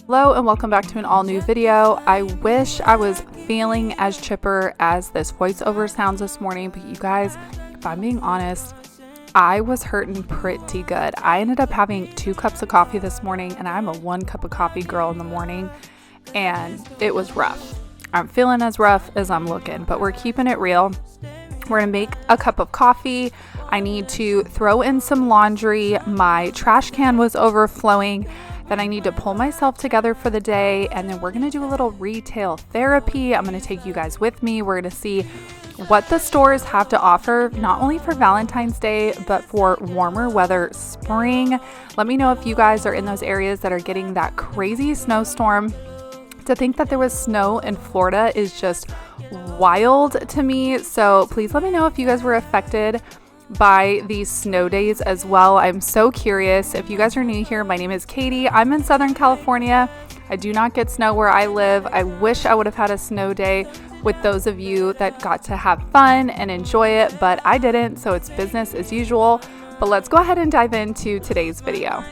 Hello and welcome back to an all new video. I wish I was feeling as chipper as this voiceover sounds this morning, but you guys, if I'm being honest, I was hurting pretty good. I ended up having 2 cups of coffee this morning, and I'm a 1 cup of coffee girl in the morning, and it was rough. I'm feeling as rough as I'm looking, but we're keeping it real. We're gonna make a cup of coffee. I need to throw in some laundry. My trash can was overflowing. Then I need to pull myself together for the day, and then we're gonna do a little retail therapy. I'm gonna take you guys with me. We're gonna see what the stores have to offer, not only for Valentine's Day, but for warmer weather spring. Let me know if you guys are in those areas that are getting that crazy snowstorm. To think that there was snow in Florida is just wild to me. So please let me know if you guys were affected by these snow days as well. I'm so curious. If you guys are new here, my name is Katie. I'm in Southern California. I do not get snow where I live. I wish I would have had a snow day with those of you that got to have fun and enjoy it, but I didn't, so it's business as usual. But let's go ahead and dive into today's video.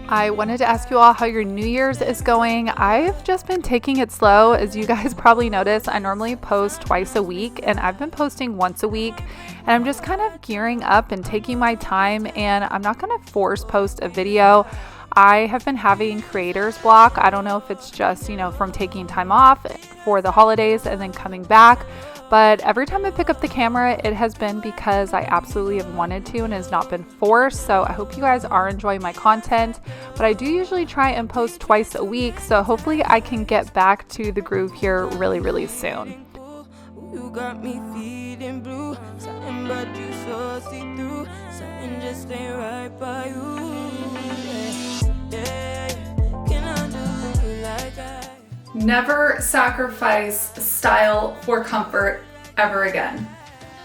I wanted to ask you all how your New Year's is going. I've just been taking it slow. As you guys probably notice, I normally post twice a week, and I've been posting once a week, and I'm just kind of gearing up and taking my time, and I'm not going to force post a video. I have been having creator's block. I don't know if it's just, from taking time off for the holidays and then coming back. But every time I pick up the camera, it has been because I absolutely have wanted to and has not been forced. So I hope you guys are enjoying my content. But I do usually try and post twice a week. So hopefully I can get back to the groove here really, really soon. You got me feeling blue, something but you so see through, something just ain't right by you. Can I do you like I? Never sacrifice style for comfort ever again.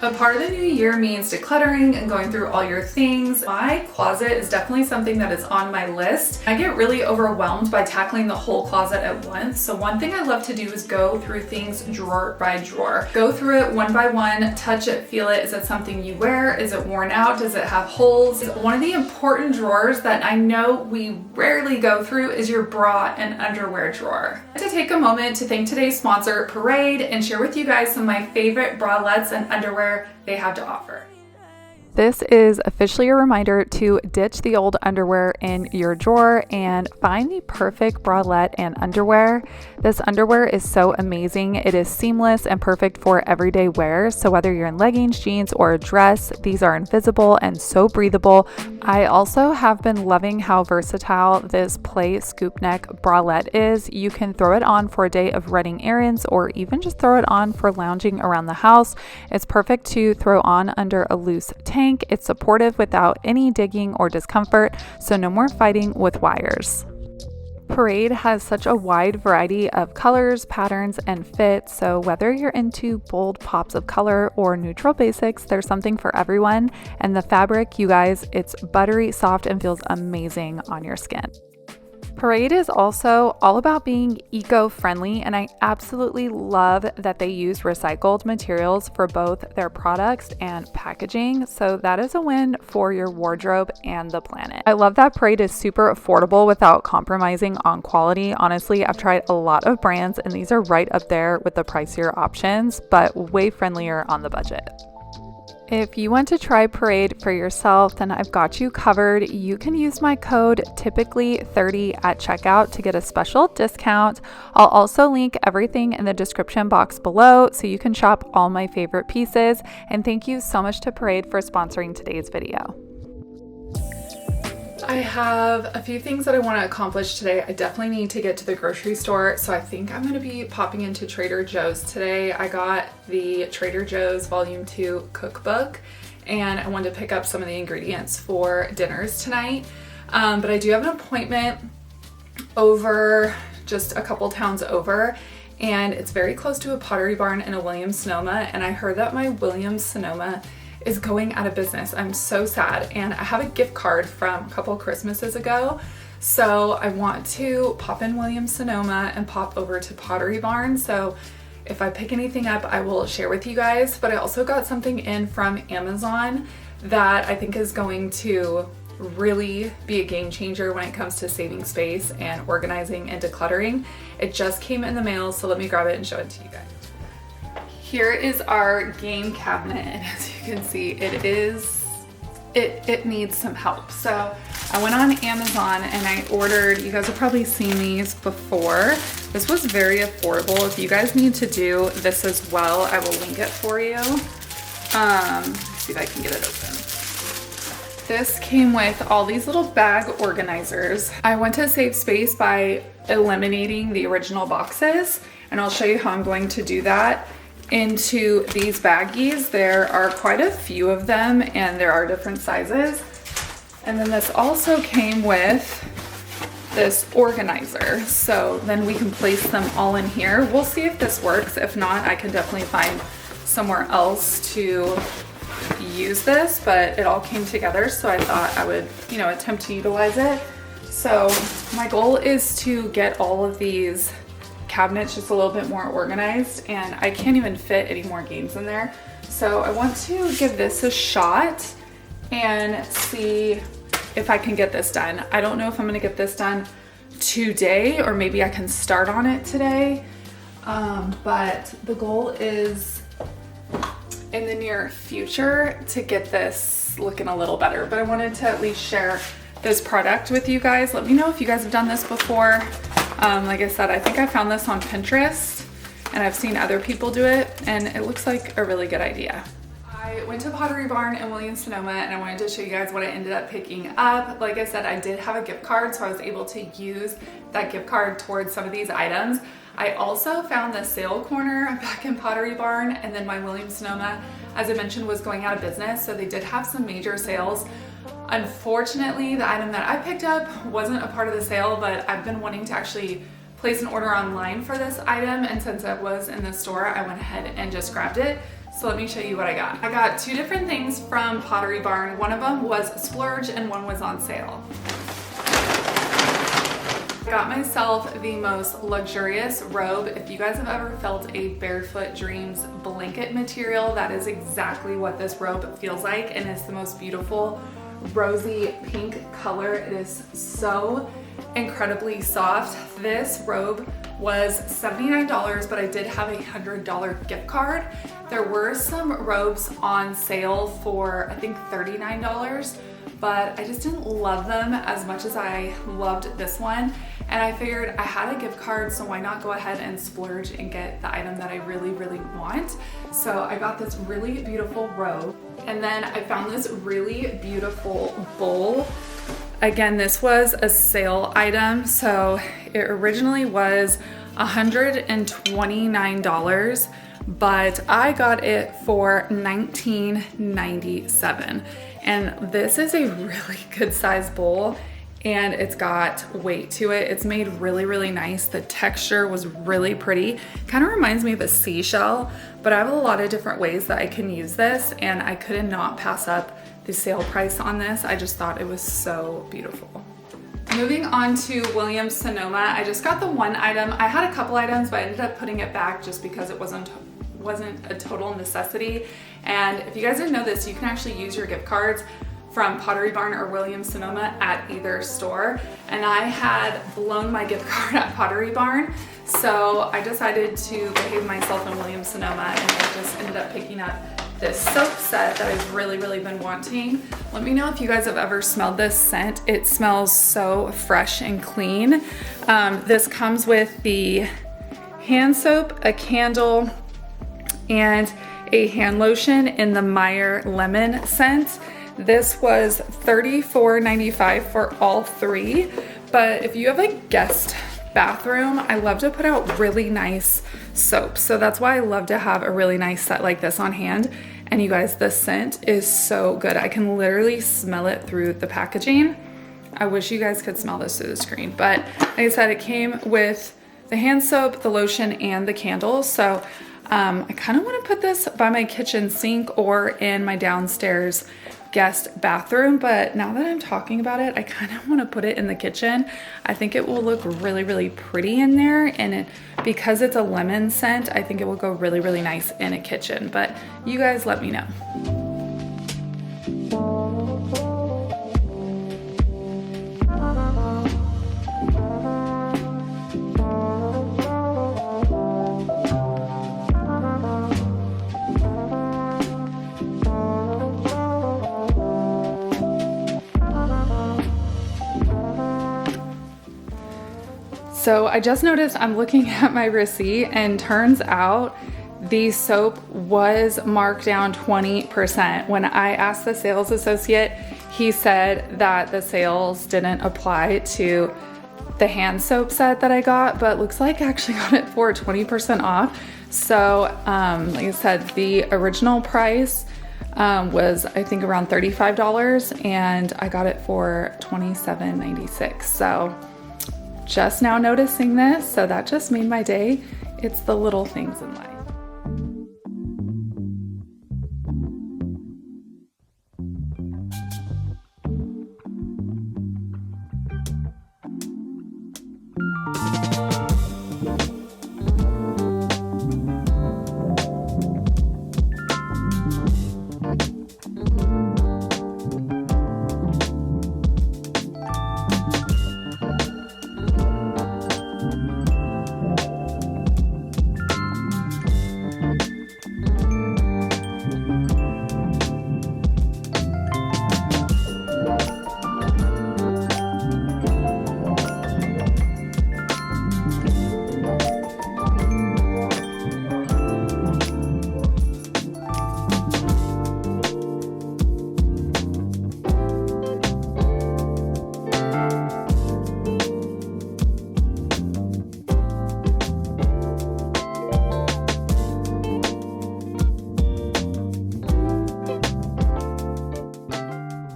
A part of the new year means decluttering and going through all your things. My closet is definitely something that is on my list. I get really overwhelmed by tackling the whole closet at once. So one thing I love to do is go through things drawer by drawer. Go through it one by one, touch it, feel it. Is it something you wear? Is it worn out? Does it have holes? One of the important drawers that I know we rarely go through is your bra and underwear drawer. I want to take a moment to thank today's sponsor, Parade, and share with you guys some of my favorite bralettes and underwear they have to offer. This is officially a reminder to ditch the old underwear in your drawer and find the perfect bralette and underwear. This underwear is so amazing. It is seamless and perfect for everyday wear. So whether you're in leggings, jeans, or a dress, these are invisible and so breathable. I also have been loving how versatile this play scoop neck bralette is. You can throw it on for a day of running errands or even just throw it on for lounging around the house. It's perfect to throw on under a loose tank. It's supportive without any digging or discomfort, so no more fighting with wires. Parade has such a wide variety of colors, patterns, and fits, so whether you're into bold pops of color or neutral basics, there's something for everyone. And the fabric, you guys, it's buttery soft and feels amazing on your skin. Parade is also all about being eco-friendly, and I absolutely love that they use recycled materials for both their products and packaging, so that is a win for your wardrobe and the planet. I love that Parade is super affordable without compromising on quality. Honestly, I've tried a lot of brands, and these are right up there with the pricier options, but way friendlier on the budget. If you want to try Parade for yourself, then I've got you covered. You can use my code typically30 at checkout to get a special discount. I'll also link everything in the description box below so you can shop all my favorite pieces. And thank you so much to Parade for sponsoring today's video. I have a few things that I want to accomplish today. I definitely need to get to the grocery store, so I think I'm going to be popping into Trader Joe's today. I got the Trader Joe's Volume 2 cookbook, and I wanted to pick up some of the ingredients for dinners tonight. But I do have an appointment over just a couple towns over, and it's very close to a Pottery Barn and a Williams-Sonoma, and I heard that my Williams-Sonoma is going out of business. I'm so sad, and I have a gift card from a couple Christmases ago, so I want to pop in Williams-Sonoma and pop over to Pottery Barn. So if I pick anything up, I will share with you guys. But I also got something in from Amazon that I think is going to really be a game changer when it comes to saving space and organizing and decluttering. It just came in the mail, so let me grab it and show it to you guys. Here is our game cabinet, and as you can see, it needs some help. So I went on Amazon and I ordered, you guys have probably seen these before. This was very affordable. If you guys need to do this as well, I will link it for you. Let's see if I can get it open. This came with all these little bag organizers. I went to save space by eliminating the original boxes, and I'll show you how I'm going to do that into these baggies. There are quite a few of them and there are different sizes. And then this also came with this organizer. So then we can place them all in here. We'll see if this works. If not, I can definitely find somewhere else to use this, but it all came together. So I thought I would, attempt to utilize it. So my goal is to get all of these cabinets just a little bit more organized, and I can't even fit any more games in there. So I want to give this a shot and see if I can get this done. I don't know if I'm gonna get this done today, or maybe I can start on it today. But the goal is in the near future to get this looking a little better. But I wanted to at least share this product with you guys. Let me know if you guys have done this before. Like I said, I think I found this on Pinterest and I've seen other people do it, and it looks like a really good idea. I went to Pottery Barn in Williams-Sonoma and I wanted to show you guys what I ended up picking up. Like I said, I did have a gift card, so I was able to use that gift card towards some of these items. I also found the sale corner back in Pottery Barn, and then my Williams-Sonoma, as I mentioned, was going out of business, so they did have some major sales. Unfortunately, the item that I picked up wasn't a part of the sale, but I've been wanting to actually place an order online for this item, and since it was in the store, I went ahead and just grabbed it. So let me show you what I got. I got two different things from Pottery Barn. One of them was splurge and one was on sale. I got myself the most luxurious robe. If you guys have ever felt a Barefoot Dreams blanket material, that is exactly what this robe feels like, and it's the most beautiful rosy pink color. It is so incredibly soft. This robe was $79, but I did have a $100 gift card. There were some robes on sale for I think $39, but I just didn't love them as much as I loved this one. And I figured I had a gift card, so why not go ahead and splurge and get the item that I really, really want. So I got this really beautiful robe. And then I found this really beautiful bowl. Again, this was a sale item, so it originally was $129, but I got it for $19.97. And this is a really good size bowl, and it's got weight to it. It's made really, really nice. The texture was really pretty. Kind of reminds me of a seashell, but I have a lot of different ways that I can use this, and I could not pass up the sale price on this. I just thought it was so beautiful. Moving on to Williams-Sonoma, I just got the one item. I had a couple items, but I ended up putting it back just because it wasn't a total necessity. And if you guys didn't know this, you can actually use your gift cards from Pottery Barn or Williams-Sonoma at either store. And I had blown my gift card at Pottery Barn, so I decided to behave myself in Williams-Sonoma, and I just ended up picking up this soap set that I've really, really been wanting. Let me know if you guys have ever smelled this scent. It smells so fresh and clean. This comes with the hand soap, a candle, and a hand lotion in the Meyer lemon scent. This was $34.95 for all three, but if you have a guest bathroom, I love to put out really nice soap. So that's why I love to have a really nice set like this on hand. And you guys, the scent is so good. I can literally smell it through the packaging. I wish you guys could smell this through the screen, but like I said, it came with the hand soap, the lotion, and the candle. So I kind of want to put this by my kitchen sink or in my downstairs guest bathroom, but now that I'm talking about it, I kind of want to put it in the kitchen. I think it will look really, really pretty in there, and because it's a lemon scent, I think it will go really, really nice in a kitchen, but you guys let me know. So I just noticed I'm looking at my receipt and turns out the soap was marked down 20%. When I asked the sales associate, he said that the sales didn't apply to the hand soap set that I got, but looks like I actually got it for 20% off. So like I said, the original price was I think around $35 and I got it for $27.96. So just now noticing this, so that just made my day. It's the little things in life.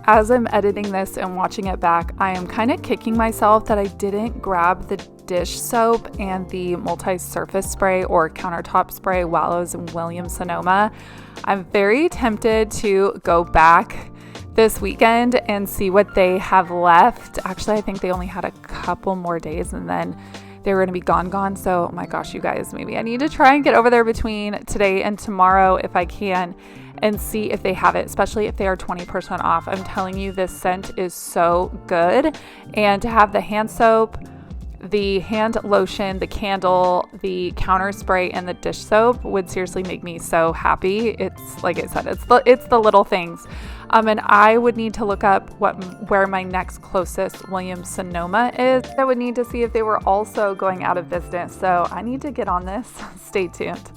As I'm editing this and watching it back, I am kind of kicking myself that I didn't grab the dish soap and the multi-surface spray or countertop spray while I was in Williams-Sonoma. I'm very tempted to go back this weekend and see what they have left. Actually, I think they only had a couple more days and then they were going to be gone. So, oh my gosh, you guys, maybe I need to try and get over there between today and tomorrow if I can and see if they have it, especially if they are 20% off. I'm telling you, this scent is so good. And to have the hand soap, the hand lotion, the candle, the counter spray, and the dish soap would seriously make me so happy. It's like I said, it's the little things. And I would need to look up where my next closest Williams-Sonoma is. I would need to see if they were also going out of business. So I need to get on this. Stay tuned.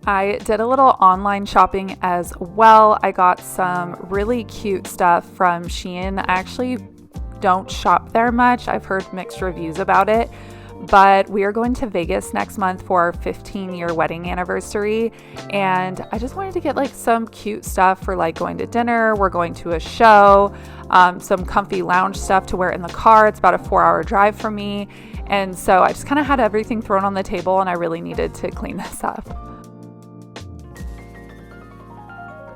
I did a little online shopping as well. I got some really cute stuff from Shein. I actually don't shop there much. I've heard mixed reviews about it, but we are going to Vegas next month for our 15-year wedding anniversary. And I just wanted to get like some cute stuff for like going to dinner. We're going to a show, some comfy lounge stuff to wear in the car. It's about a 4-hour drive from me. And so I just kind of had everything thrown on the table and I really needed to clean this up.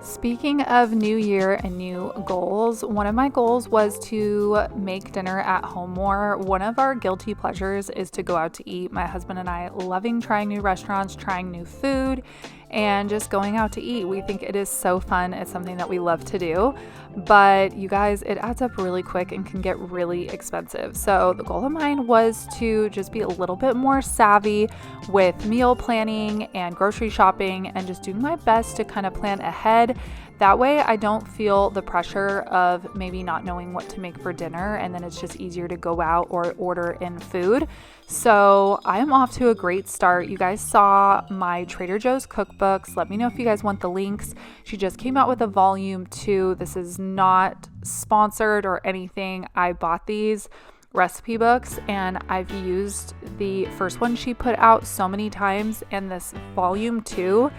Speaking of new year and new goals, one of my goals was to make dinner at home more. One of our guilty pleasures is to go out to eat. My husband and I loving trying new restaurants, trying new food, and just going out to eat. We think it is so fun. It's something that we love to do. But you guys, it adds up really quick and can get really expensive. So the goal of mine was to just be a little bit more savvy with meal planning and grocery shopping and just doing my best to kind of plan ahead. That way I don't feel the pressure of maybe not knowing what to make for dinner, and then it's just easier to go out or order in food. So I am off to a great start. You guys saw my Trader Joe's cookbooks. Let me know if you guys want the links. She just came out with a volume 2. This is not sponsored or anything. I bought these recipe books and I've used the first one she put out so many times, and this volume 2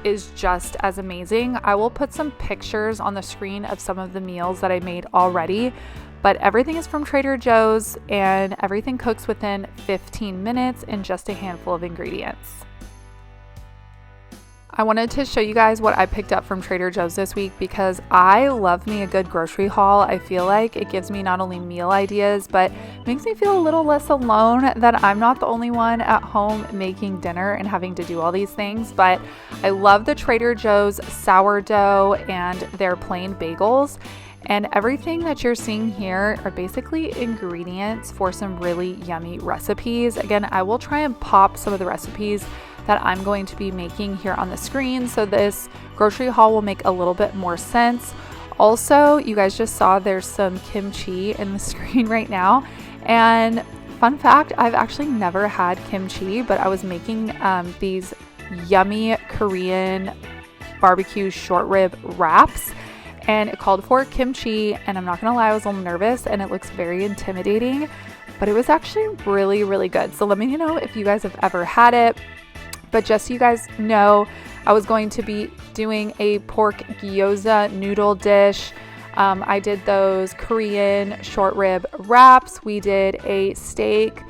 is just as amazing. I will put some pictures on the screen of some of the meals that I made already, but everything is from Trader Joe's and everything cooks within 15 minutes in just a handful of ingredients. I wanted to show you guys what I picked up from Trader Joe's this week because I love me a good grocery haul. I feel like it gives me not only meal ideas, but makes me feel a little less alone that I'm not the only one at home making dinner and having to do all these things. But I love the Trader Joe's sourdough and their plain bagels. And everything that you're seeing here are basically ingredients for some really yummy recipes. Again, I will try and pop some of the recipes that I'm going to be making here on the screen, so this grocery haul will make a little bit more sense. Also, you guys just saw there's some kimchi in the screen right now, and fun fact, I've actually never had kimchi, but I was making these yummy Korean barbecue short rib wraps, and it called for kimchi, and I'm not gonna lie, I was a little nervous and it looks very intimidating, but it was actually really, really good. So let me know if you guys have ever had it. But just so you guys know, I was going to be doing a pork gyoza noodle dish. I did those Korean short rib wraps. We did a steak,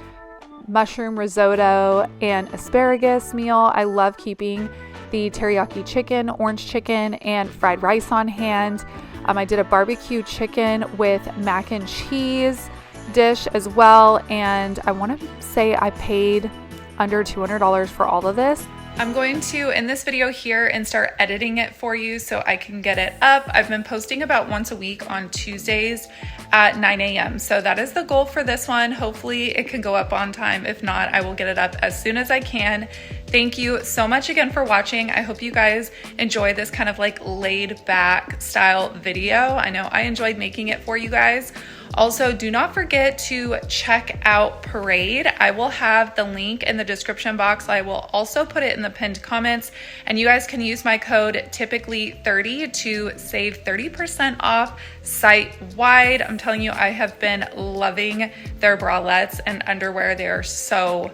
mushroom risotto, and asparagus meal. I love keeping the teriyaki chicken, orange chicken, and fried rice on hand. I did a barbecue chicken with mac and cheese dish as well, and I want to say I paid under $200 for all of this. I'm going to end this video here and start editing it for you so I can get it up. I've been posting about once a week on Tuesdays at 9 a.m. So that is the goal for this one. Hopefully it can go up on time. If not, I will get it up as soon as I can. Thank you so much again for watching. I hope you guys enjoy this kind of like laid back style video. I know I enjoyed making it for you guys. Also, do not forget to check out Parade. I will have the link in the description box. I will also put it in the pinned comments, and you guys can use my code typically30 to save 30% off site-wide. I'm telling you, I have been loving their bralettes and underwear. They are so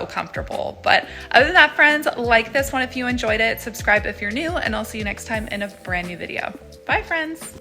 comfortable. But other than that, friends, like this one if you enjoyed it, subscribe if you're new, and I'll see you next time in a brand new video. Bye, friends.